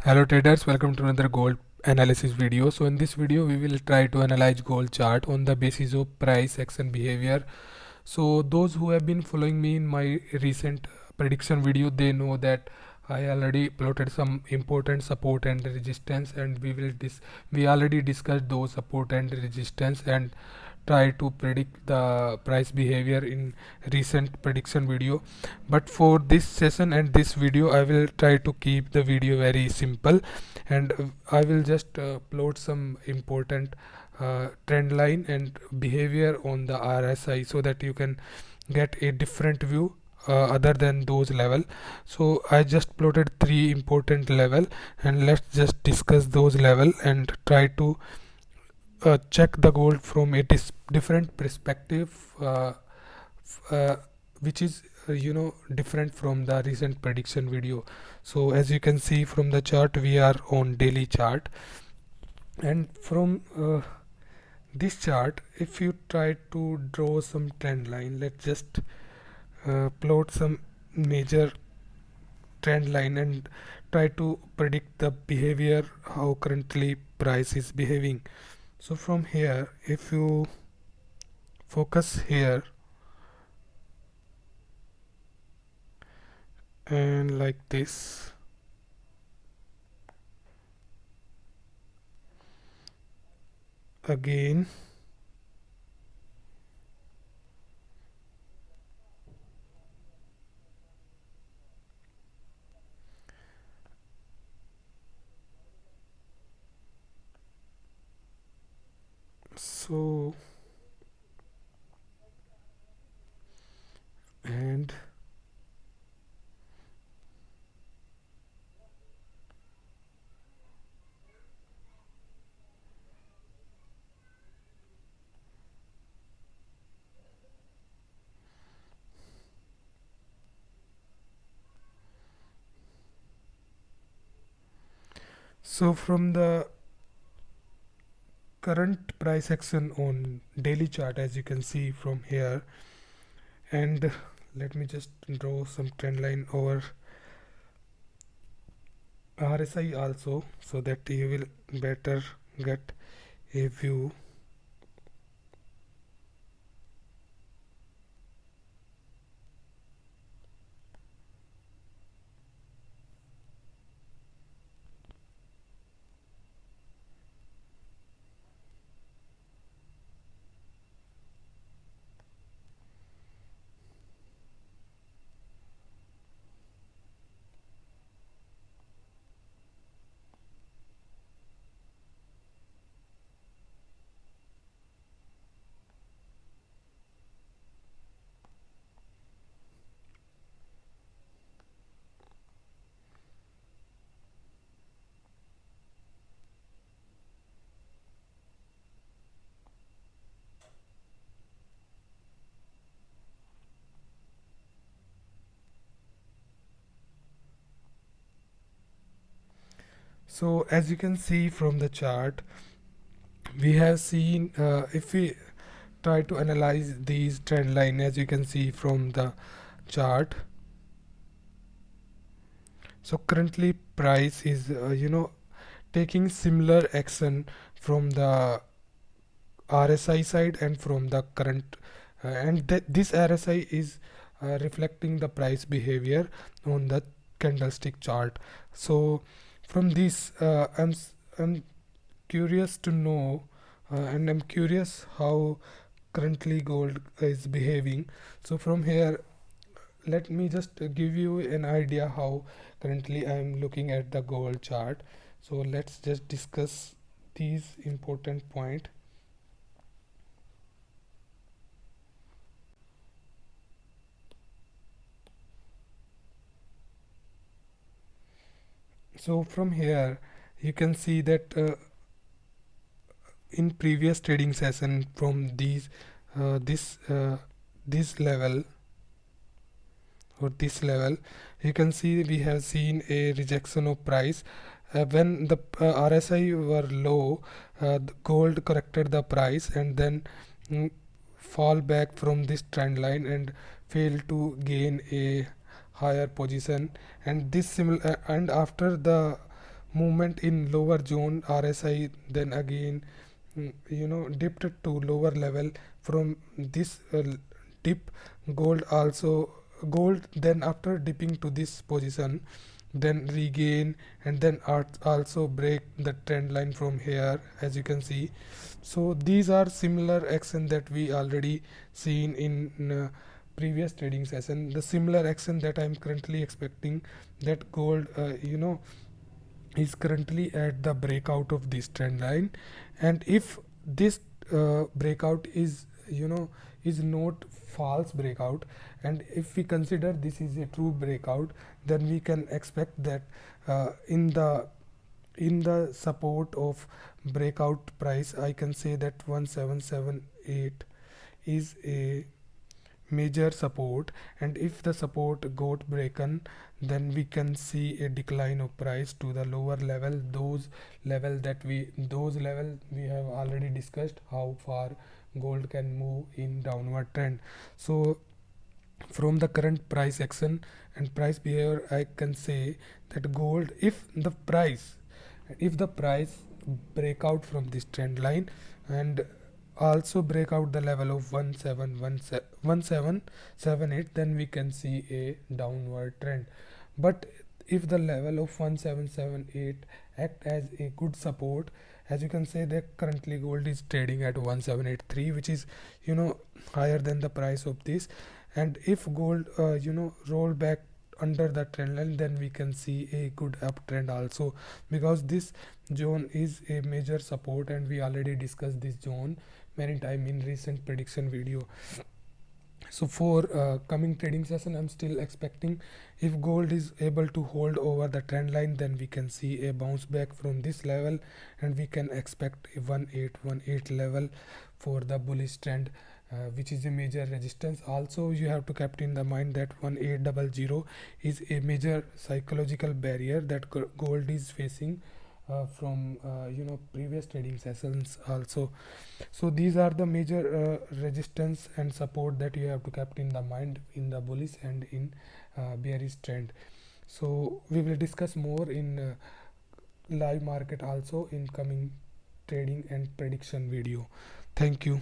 Hello traders, welcome to another gold analysis video. So in this video we will try to analyze gold chart on the basis of price action behavior. So those who have been following me in my recent prediction video, they know that I already plotted some important support and resistance, and we already discussed those support and resistance and try to predict the price behavior in recent prediction video. But for this session and this video I will try to keep the video very simple, and I will just plot some important trend line and behavior on the RSI so that you can get a different view other than those level. So I just plotted three important level, and let's just discuss those level and try to check the gold from a different perspective, which is different from the recent prediction video. So as you can see from the chart, we are on daily chart, and from this chart, if you try to draw some trend line, let's just plot some major trend line and try to predict the behavior, how currently price is behaving. So from here, if you focus here and like this, again so and so from the current price action on daily chart, as you can see from here, and let me just draw some trend line over RSI also so that you will better get a view. So as you can see from the chart, we have seen, if we try to analyze these trend line, as you can see from the chart, so currently price is taking similar action from the RSI side and from the current, and this RSI is reflecting the price behavior on the candlestick chart. So from this, I'm curious to know, and I'm curious how currently gold is behaving. So from here, let me just give you an idea how currently I'm looking at the gold chart. So let's just discuss these important point. So from here you can see that in previous trading session, from this level or this level, you can see we have seen a rejection of price. When the RSI were low, the gold corrected the price and then fall back from this trend line and fail to gain a higher position, and this similar and after the movement in lower zone RSI, then again dipped to lower level. From this dip, gold then after dipping to this position, then regain, and then also break the trend line from here, as you can see. So these are similar action that we already seen in previous trading session. The similar action that I'm currently expecting, that gold is currently at the breakout of this trend line. And if this breakout is is not false breakout, and if we consider this is a true breakout, then we can expect that in the support of breakout price, I can say that 1778 is a major support. And if the support got broken, then we can see a decline of price to the lower level. Those level we have already discussed how far gold can move in downward trend. So from the current price action and price behavior, I can say that gold, if the price break out from this trend line and also break out the level of 1778, then we can see a downward trend. But if the level of 1778 act as a good support, as you can say that currently gold is trading at 1783, which is higher than the price of this. And if gold roll back under the trend line, then we can see a good uptrend also, because this zone is a major support and we already discussed this zone many time in recent prediction video. So for coming trading session, I'm still expecting, if gold is able to hold over the trend line, then we can see a bounce back from this level, and we can expect a 1818 level for the bullish trend, which is a major resistance. Also you have to keep in the mind that 1800 is a major psychological barrier that gold is facing from previous trading sessions also. So these are the major resistance and support that you have to keep in the mind in the bullish and in bearish trend. So we will discuss more in live market also in coming trading and prediction video. Thank you.